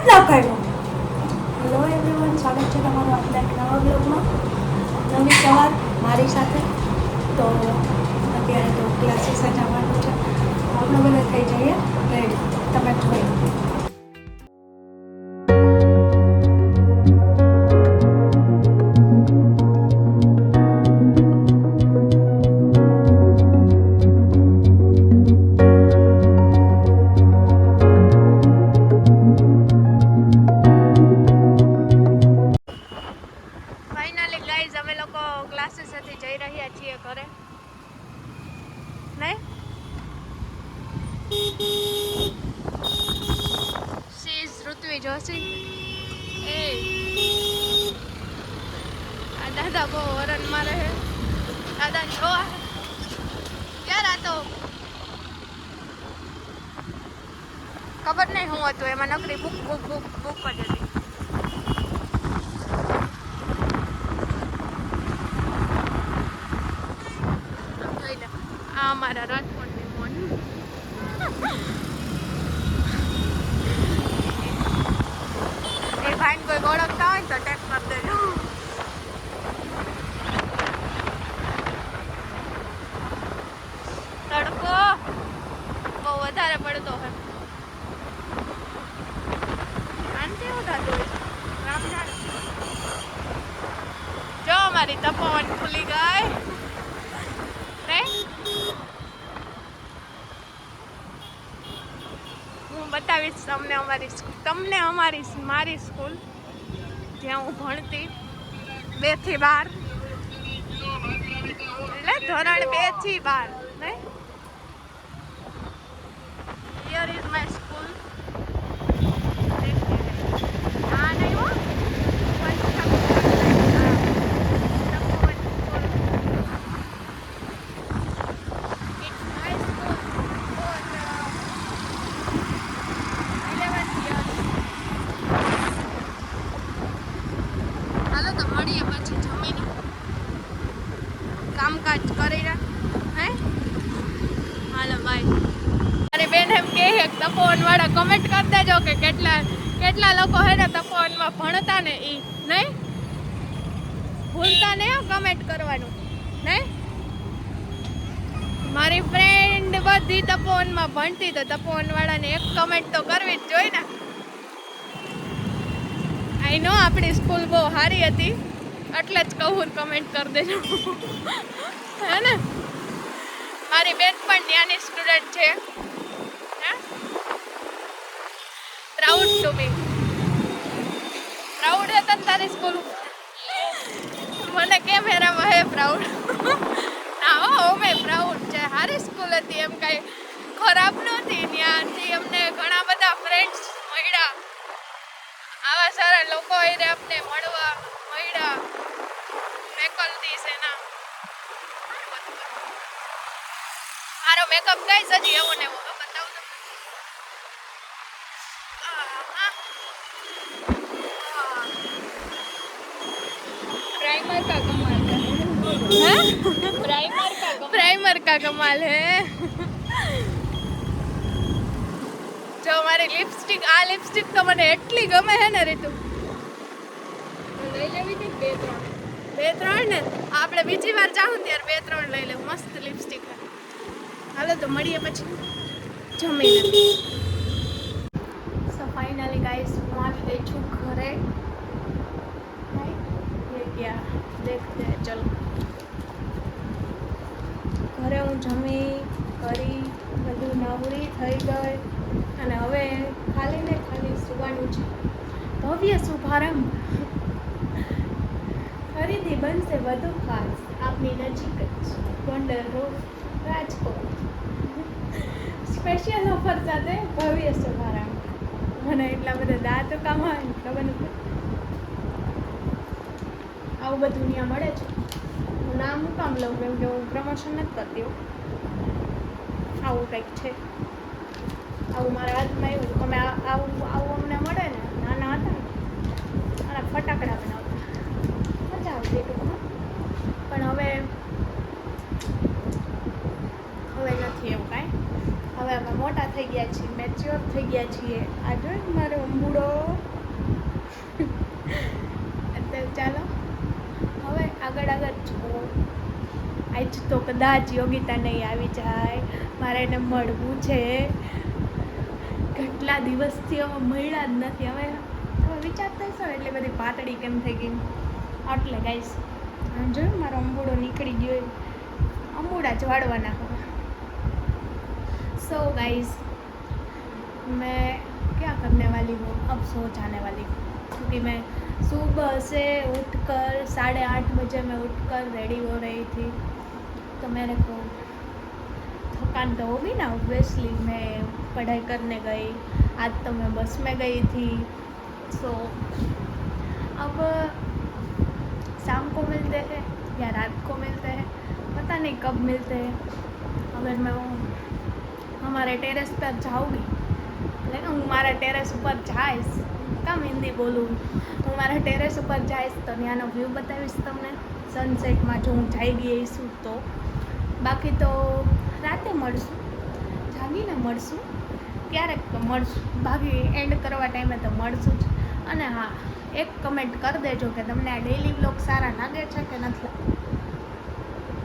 ના કર્યો. Hello everyone, સ્વાગત છે તમારું આપણા એક નવા બ્લોગમાં. નવી સવાર મારી સાથે. તો અત્યારે તો ક્લાસીસ જવાનું છે. આપણે બધા થઈ જઈએ રેડી. તમે જોઈ ક્લાસીસથી જઈ રહ્યા છીએ ઘરે. નહીં શીઝ ઋત્વી જોશી એ આ દાદા બહુ હરણ મારે છે. દાદા જો ક્યાં રાતો ખબર નહીં હું હતું એમાં નકરી બુક બુક બુક બુક જ હતી. આ અમારા રાજકોટની ફોન એ ભાઈને કોઈ ઓળખતા હોય તો ટેપ કરી દેજો. તડકો બહુ વધારે પડતો હોય. આનથી એવું થતું હોય રામ જાણે. જો અમારી તપોવન ખુલી ગઈ. હું બતાવીશ તમને મારી સ્કૂલ જ્યાં હું ભણતી 2 થી 12 એટલે ધોરણ 2 થી 12 નહીં. Here is my school. હા નહીં હો કામકાજ કરી રહ્યા હે. હાલો બાય. અરે બેન એમ કે તપોવન વાળા કમેન્ટ કરી દેજો કે કેટલા લોકો હે ને તપોવનમાં ભણતા ને ઈ નહીં ભૂલતા નહીં કમેન્ટ કરવાનું નહીં. મારી ફ્રેન્ડ બધી તપોવનમાં ભણતી તો તપોવન વાળાને એક કમેન્ટ તો કરવી જ જોઈએ ને. આઈ નો આપણી સ્કૂલ બહુ સારી હતી એટલે જ કહું કમેન્ટ કરી દેજો હે ને. મારી બેન પણ ત્યાંની સ્ટુડન્ટ છે. Proud to B. પ્રાઉડ હે તને તારી સ્કૂલ. મને કેમ હેરામાં હે પ્રાઉડ. ના હો અમે પ્રાઉડ છે. સારી સ્કૂલ હતી એમ કાંઈ ખરાબ નહોતી. ત્યાંથી અમને ઘણા બધા ફ્રેન્ડ્સ મળ્યા. આવા સારા લોકો એને અમને મળવા મળ્યા. ફેકલ્ટી છે ના મારો મેકઅપ ગાઈસ હજી એવો ને એવો બતાવું प्राइमर का कमाल है. जो हमारी लिपस्टिक आ लिपस्टिक तो મને એટલી ગમે હે ને રીતુ. લઈ લેવી હતી 2-3 ને આપણે બીજી વાર જાઉં ત્યારે 2-3 લઈ લેવું. મસ્ત લિપસ્ટિક. હાલો તો મળીએ પછી જમીને. સો ફાઇનલી ગાઈસ હું આવી ગઈ છું ઘરે. ये क्या देखते हैं चलो. ઘરે હું જમી કરી બધું નવરી થઈ ગઈ અને હવે ખાલી ને ખાલી સુવાનું છે. ભવ્ય શુભારંભ ફરીથી બનશે વધુ ખાસ આપની નજીક જ Gondal road Rajkot. Special offer સાથે ભવ્ય શુભારંભ. મને એટલા બધા દાંત કામ આવે ખબર નથી. આવું બધું ત્યાં મળે છે. હું નામ હું કામ લઉં કેમ કે હું પ્રમોશન નથી કરતી હું. આવું કંઈક છે. આવું મારા હાથમાં આવ્યું. તમે આવું અમને મળે ને નાના હતા ને અને ફટાકડા બનાવતા મજા આવતી ટૂંકમાં. પણ હવે નથી એવું કાંઈ. હવે અમે મોટા થઈ ગયા છીએ, મેચ્યોર થઈ ગયા છીએ. આ જોઈ મારો અંબુડો. તો ચાલો હવે આગળ છો. આજ તો કદાચ યોગિતા નહીં આવી જાય, મારે એને મળવું છે. કેટલા દિવસથી હવે મળ્યા જ નથી. હવે વિચારતા હશો એટલે બધી પાતળી કેમ થઈ ગઈ. એટલે ગાઈસ જોયું મારો અંબુડો નીકળી ગયો. अंबूड़ा झाड़वाना हो. सो गाइस मैं क्या करने वाली हूँ, अब सो जाने वाली हूँ क्योंकि मैं सुबह से उठकर 8:30 बजे मैं उठकर रेडी हो रही थी. तो मेरे को थकान तो होगी ना, ऑब्वियसली. मैं पढ़ाई करने गई, आज तो मैं बस में गई थी. सो अब शाम को मिलते हैं या रात को मिलते हैं, पता नहीं कब मिलते हैं. अगर मैं हमारे टेरेस पर जाऊँगी, लेकिन હું મારા ટેરેસ ઉપર જઈશ, કામ હિન્દી બોલું, હું મારા ટેરેસ ઉપર જઈશ તો ત્યાંનો વ્યૂ બતાવીશ તમને સનસેટમાં. જો હું જાગી ગઈ છું તો, બાકી તો રાતે મળશું, જાગીને મળશું, ક્યારેક તો મળશું, બાકી એન્ડ કરવા ટાઈમે તો મળશું જ. અને હા, એક કમેન્ટ કરી દેજો કે તમને આ ડેઈલી વ્લોગ સારા લાગે છે કે નથી.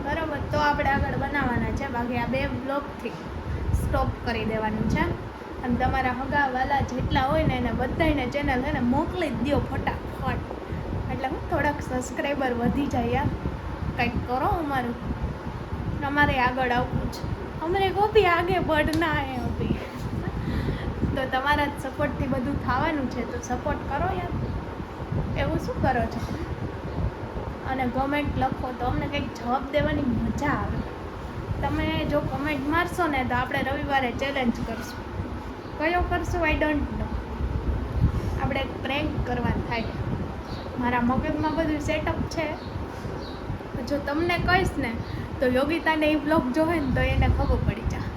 બરાબર, તો આપણે આગળ બનાવવાના છે. બાકી આ 2 બ્લોગથી સ્ટોપ કરી દેવાનું છે. અને તમારા હગાવાલા જેટલા હોય ને એને બધાને ચેનલ છે ને મોકલી જ દો ફટાફટ, એટલે હું થોડાક સબસ્ક્રાઈબર વધી જાય. યાર કંઈક કરો, અમારે આગળ આવવું છે. અમારે કો ભી આગે બઢના હે અભી. તો તમારા જ સપોર્ટથી બધું થવાનું છે, તો સપોર્ટ કરો યાર. એવું શું કરો છો? અને કમેન્ટ લખો તો અમને કંઈક જવાબ દેવાની મજા આવે. તમે જો કમેન્ટ મારશો ને તો આપણે રવિવારે ચેલેન્જ કરશું. કયો કરશું આઈ ડોન્ટ નો. આપણે પ્રેન્ક કરવા થાય. મારા મગજમાં બધું સેટઅપ છે. જો તમને કહીશ ને તો યોગિતાને એ બ્લોગ જોવે ને તો એને ખબર પડી જાય.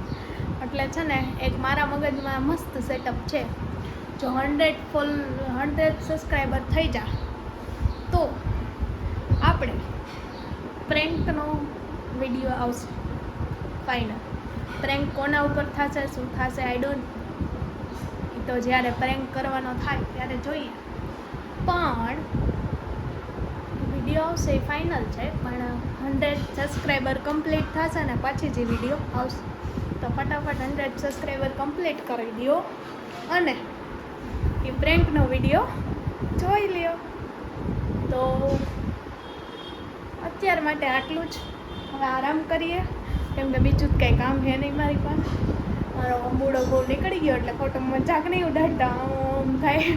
એટલે છે ને એક મારા મગજમાં મસ્ત સેટઅપ છે. જો 100 સબસ્ક્રાઈબર થઈ જાય તો આપણે પ્રેન્કનો વિડીયો આવશે. ફાઇનલ. પ્રેન્ક કોના ઉપર થશે, શું થશે, આઈ ડોન્ટ. એ તો જ્યારે પ્રેન્ક કરવાનો થાય ત્યારે જોઈએ. પણ વિડીયો આવશે એ ફાઇનલ છે. પણ 100 સબસ્ક્રાઈબર કમ્પ્લીટ થશે ને પછી જે વિડીયો આવશે. તો ફટાફટ 100 સબસ્ક્રાઈબર કમ્પ્લીટ કરી દો અને એ પ્રેન્કનો વિડીયો જોઈ લ્યો. તો અત્યાર માટે આટલું જ. હવે આરામ કરીએ, કેમ કે બીજું જ કંઈ કામ છે નહીં મારી પાસે. મારો અંબુડો બહુ નીકળી ગયો એટલે ખોટો મજાક નહીં ઉડાડતા. આમ થાય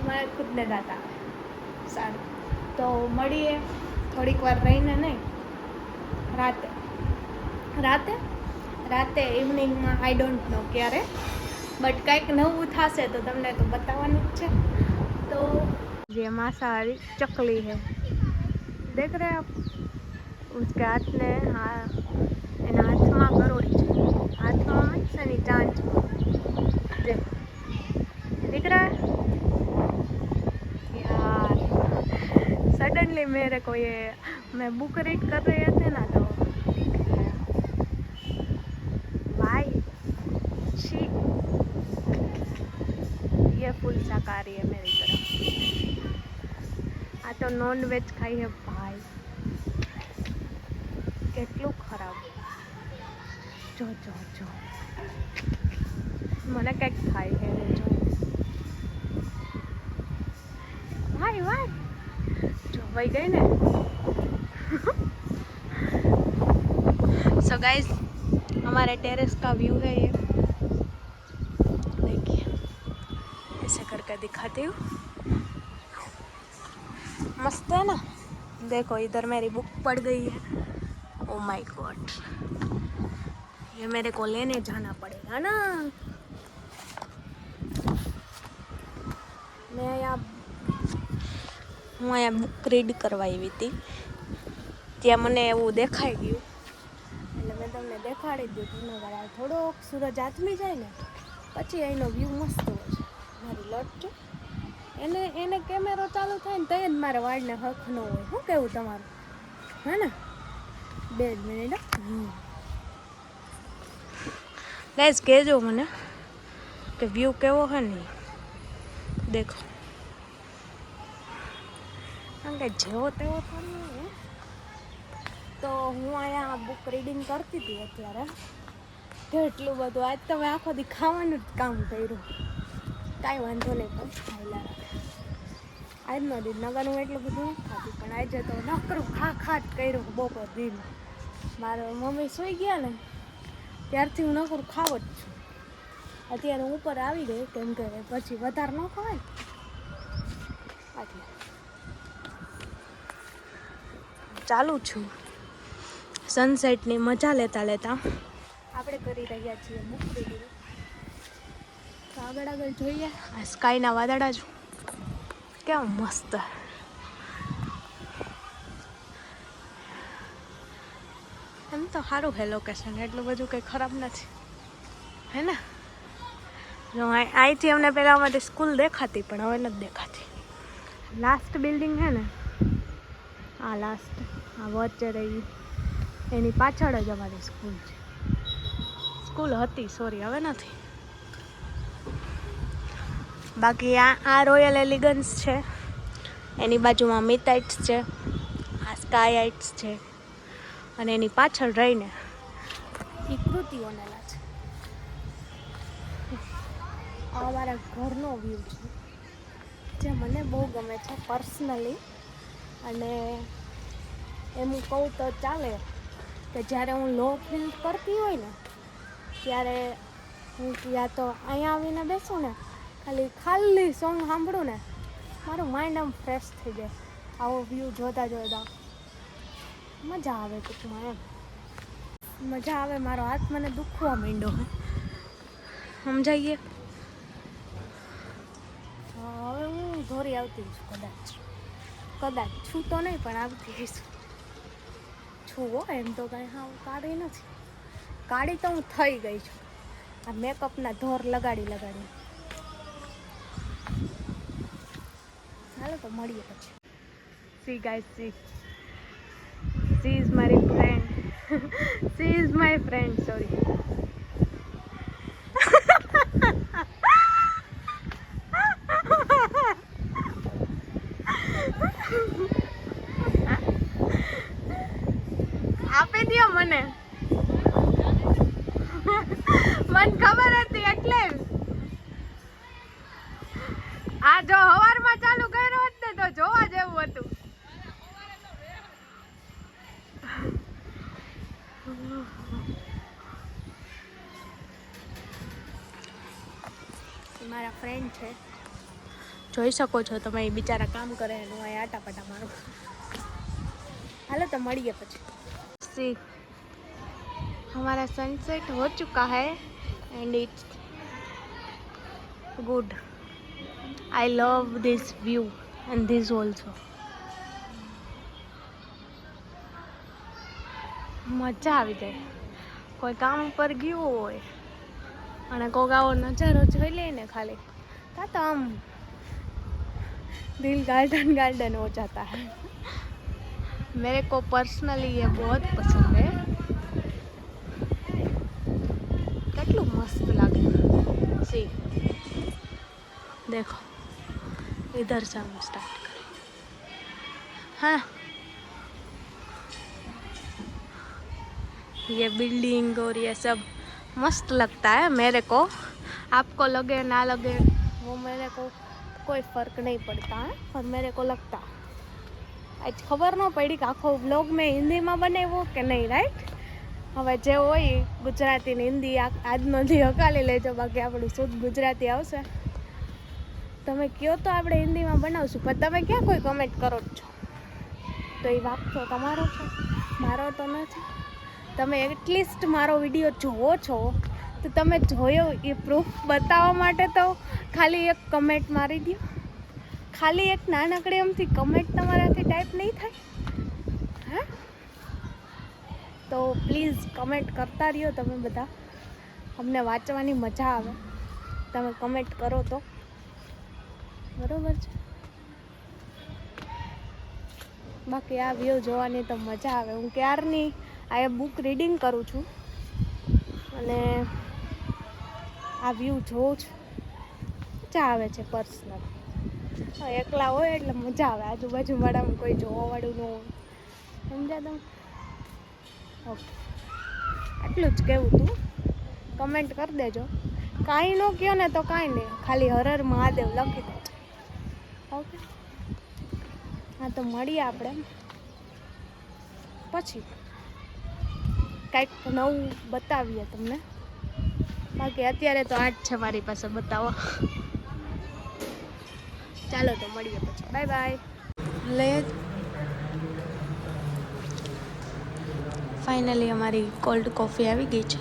મારે ખુદને દાતા. સારું, તો મળીએ થોડીક વાર રહીને. નહીં, રાતે ઇવનિંગમાં, આઈ ડોન્ટ નો ક્યારે, બટ કંઈક નવું થશે તો તમને તો બતાવવાનું જ છે. તો ये मांसाहारी चकली है, देख रहे आप? उसके हाथ में એના હાથમાં ગરોળી છે. હાથમાં મીન્સ એની ચાંચ. દેખો, दिख रहा है यार? सडनली मेरे को ये, मैं बुक रीड कर रहे थे ना तो दिख गया. भाई शी, ये फुल शाकाहारी है मेरी तरफ. આ તો નોન વેજ ખાઈ હે ભાઈ. કેટલું ખરાબ. જો મને કંઈક થાય હે. જો ભાઈ જો વહી ગઈ ને. सो गाइस, हमारे टेरेस का व्यू है ये. देखिए, ऐसे करके दिखाती हूँ. मस्त है ना? देखो इधर मेरी बुक पड़ गई है. ओ माय गॉड, ये मेरे को लेने जाना पड़ेगा ना. मैं અહીંયા બુક રીડ કરવા આવી હતી, ત્યાં મને એવું દેખાઈ ગયું એટલે મેં તમને દેખાડી જ દીધું. થોડોક સૂરજ આથમી જાય ને પછી અહીંનો વ્યૂ મસ્ત હોય છે. મારી લટ જો, એને કેમેરો ચાલુ થાય ને તો જ મારા વાળને હક ન હોય. શું કહેવું તમારું? હે ને? 2 મિનિટ. ગાઈસ કહેજો મને કે વ્યૂ કેવો છે ને દેખો કારણ કે જેવો તેવો તો નહીં તો હું અહીંયા બુક રીડિંગ કરતી હતી અત્યારે એટલું બધું આજ તમે આખો દી ખાવાનું જ કામ કર્યું કાંઈ વાંધો નહીં પણ ખાઈલા રાખે આજનો દી નગરનું એટલું બધું નથી ખાતું પણ આજે તો નકરું ખા જ કર્યું બપોર દિન મારા મમ્મી સૂઈ ગયા ને ત્યારથી હું નકરું ખાવ જ છું અત્યારે હું ઉપર આવી ગઈ કેમ કે પછી વધારે ન ખવાય એટલે ચાલુ છું સનસેટની મજા લેતા લેતા આપણે કરી રહ્યા છીએ બુક રીડિંગ તો આગળ જોઈએ આ સ્કાયના વાદળા જો કેવા મસ્ત એમ તો સારું છે લોકેશન એટલું બધું કંઈ ખરાબ નથી હે ને જો અહીંથી અમને પહેલાં અમારી સ્કૂલ દેખાતી પણ હવે નથી દેખાતી લાસ્ટ બિલ્ડિંગ છે ને આ લાસ્ટ આ વચ્ચે રહી એની પાછળ જ અમારી સ્કૂલ છે સ્કૂલ હતી સોરી હવે નથી બાકી આ રોયલ એલિગન્સ છે એની બાજુમાં મિથાઇટ્સ છે આ સ્કાયઆઇટ્સ છે અને એની પાછળ રહીને એ કૃતિઓનેલા છે આ અમારા ઘરનો વ્યૂ છે જે મને બહુ ગમે છે પર્સનલી અને એમ કહું તો ચાલે કે જ્યારે હું લો ફીલ કરતી હોય ને ત્યારે હું યા તો અહીંયા આવીને બેસું ને ખાલી સોંગ સાંભળું ને મારું માઇન્ડ આમ ફ્રેશ થઈ જાય આવો વ્યૂ જોતા જોતા મજા આવે ટૂંકમાં એમ મજા આવે મારો હાથ મને દુખવા માંડ્યો સમજાઈએ હવે હું ધોરી આવતી છું કદાચ છું તો નહીં પણ આવતી જઈશું છું હો એમ તો કાંઈ હા કાળી નથી કાળી તો હું થઈ ગઈ છું આ મેકઅપના ધોર લગાડી ચાલો તો મળીએ પછી સી ગાઈસ સી ઇઝ મારી friend she is my friend sorry આપી દો મને ખબર હતી એટલે આ જો હવારમાં ચાલુ કર્યો હોત ને તો જોવા જેવું હતું મારા ફ્રેન્ડ છે જોઈ શકો છો તમે એ બિચારા કામ કરે અને હું અહીં આટાપાટા મારું હાલો તો મળીએ પછી सी हमारा सनसेट हो चुका है and it's good I love this view and this also મજા આવી જાય કોઈ કામ ઉપર ગયું હોય અને કોઈક આવો નજારો જોઈ લે ને ખાલી તો આમ દિલ गार्डन हो जाता है मेरे को पर्सनली ये बहुत पसंद है કેટલું મસ્ત લાગે सी देखो इधर से हम स्टार्ट करें हाँ ये बिल्डिंग और ये सब मस्त लगता है मेरे को आपको लगे ना लगे वो मेरे को कोई फ़र्क नहीं पड़ता है पर मेरे को लगता આજ ખબર ન પડી કે આખો વ્લોગ મેં હિન્દીમાં બનાવ્યો કે નહીં રાઈટ હવે જે હોય ગુજરાતી ને હિન્દી આજનો દી હકાલી લેજો બાકી આપણું શુદ્ધ ગુજરાતી આવશે તમે કહો તો આપણે હિન્દીમાં બનાવશું પણ તમે ક્યાં કોઈ કમેન્ટ કરો જ છો તો એ વાક તો તમારો છે મારો તો નથી તમે એટલીસ્ટ મારો વિડીયો જોવો છો તો તમે જોયો એ પ્રૂફ બતાવવા માટે તો ખાલી એક કમેન્ટ મારી દો ખાલી એક નાનકડી એમથી કમેન્ટ તમારાથી ટાઈપ નહીં થાય હા તો પ્લીઝ કમેન્ટ કરતા રહ્યો તમે બધા અમને વાંચવાની મજા આવે તમે કમેન્ટ કરો તો બરોબર છે બાકી આ વ્યૂ જોવાની તો મજા આવે હું ક્યારની આ બુક રીડિંગ કરું છું અને આ વ્યૂ જોઉં છું, મજા આવે છે પર્સનલ. એકલા હોય એટલે મજા આવે, આજુબાજુ વાળામાં કોઈ જોવાવાળું ન હોય, સમજ્યા તમે? ઓકે, આટલું જ કહેવું તું. કમેન્ટ કરી દેજો. કાંઈ ન કહો ને તો કાંઈ નહીં, ખાલી હર હર મહાદેવ લખી દેજો. ઓકે, હા તો મળીએ આપણે પછી, કાંઈક નવું બતાવીએ તમને. બાકી અત્યારે તો આ જ છે મારી પાસે બતાવવા. ચાલો તો મળીએ પછી, બાય બાય. લે ફાઇનલી અમારી કોલ્ડ કોફી આવી ગઈ છે.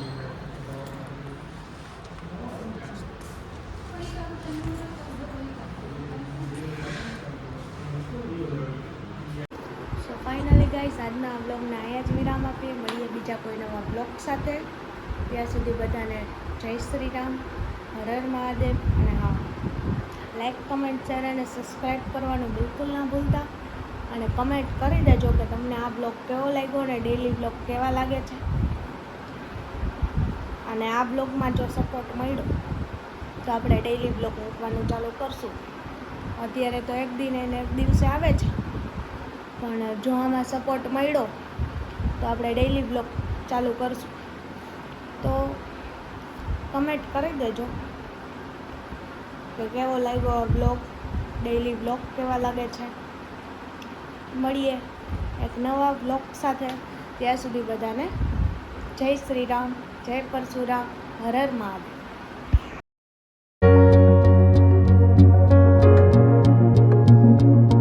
સો ફાઇનલી ગાઈસ, આજના બ્લોગને અહીંયા જ વિરામ આપીએ. મળીએ બીજા કોઈ નવા બ્લોગ સાથે. ત્યાં સુધી બધાને જય શ્રી રામ, હર હર મહાદેવ. અને હા, લાઈક, કમેન્ટ, શેર અને સબસ્ક્રાઈબ કરવાનું બિલકુલ ના ભૂલતા. અને કમેન્ટ કરી દેજો કે તમને આ બ્લોગ કેવો લાગ્યો અને ડેઈલી બ્લોગ કેવા લાગે છે. અને આ બ્લોગમાં જો સપોર્ટ મળ્યો તો આપણે ડેઈલી બ્લોગ મૂકવાનું ચાલુ કરશું. અત્યારે તો એક દિન એને એક દિવસે આવે છે, પણ જો આમાં સપોર્ટ મળ્યો તો આપણે ડેઈલી બ્લોગ ચાલુ કરશું. તો કમેન્ટ કરી દેજો કે કેવો લાગ્યો બ્લોગ, ડેઈલી બ્લોગ કેવા લાગે છે. મળીએ એક નવા બ્લોગ સાથે. ત્યાં સુધી બધાને જય શ્રી રામ, જય પરશુરામ, હર હર મહાદેવ.